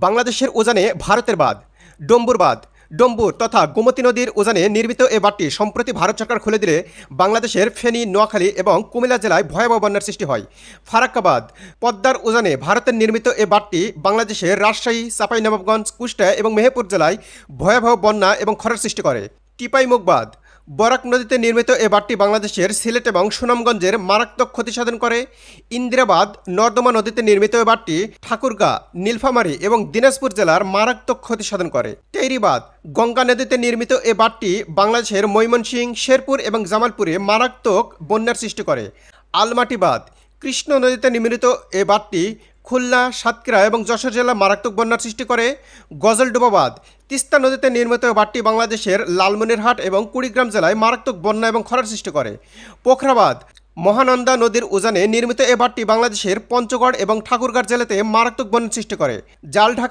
বাংলাদেশের উজানে ভারতের বাঁধ, ডম্বুর তথা গোমতী নদীর উজানে নির্মিত এ বাঁধটি সম্প্রতি ভারত সরকার খুলে দিলে বাংলাদেশের ফেনী, নোয়াখালী এবং কুমিল্লা জেলায় ভয়াবহ বন্যার সৃষ্টি হয়। ফারাক্কা বাঁধ, পদ্মার উজানে ভারতের নির্মিত এ বাঁধটি বাংলাদেশের রাজশাহী, চাঁপাইনবাবগঞ্জ, কুষ্টিয়া এবং মেহেরপুর জেলায় ভয়াবহ বন্যা এবং খরার সৃষ্টি করে। টিপাইমুখ বাঁধ, বরাক নদীতে নির্মিত এ বাঁধটি বাংলাদেশের সিলেট এবং সুনামগঞ্জের মারাত্মক ক্ষতি সাধন করে। ইন্দিরা বাঁধ, নর্দমা নদীতে নির্মিত এ বাঁধটি ঠাকুরগাঁ, নীলফামারী এবং দিনাজপুর জেলার মারাত্মক ক্ষতি সাধন করে। টেইরি বাঁধ, গঙ্গা নদীতে নির্মিত এ বাঁধটি বাংলাদেশের ময়মনসিংহ, শেরপুর এবং জামালপুরে মারাত্মক বন্যার সৃষ্টি করে। আলমাটি বাঁধ, কৃষ্ণ নদীতে নির্মিত এ বাঁধটি খুলনা, সাতক্ষীরা এবং যশোর জেলায় মারাত্মক বন্যার সৃষ্টি করে। গজলডোবা বাঁধ, তিস্তা নদীতে নির্মিত বাঁধটি বাংলাদেশের লালমনিরহাট এবং কুড়িগ্রাম জেলায় মারাত্মক বন্যা এবং খরার সৃষ্টি করে। পোখরা বাঁধ, মহানন্দা নদীর উজানে নির্মিত এ বাঁধটি বাংলাদেশের পঞ্চগড় এবং ঠাকুরগাঁও জেলাতে মারাত্মক বন্যার সৃষ্টি করে। জালঢাকা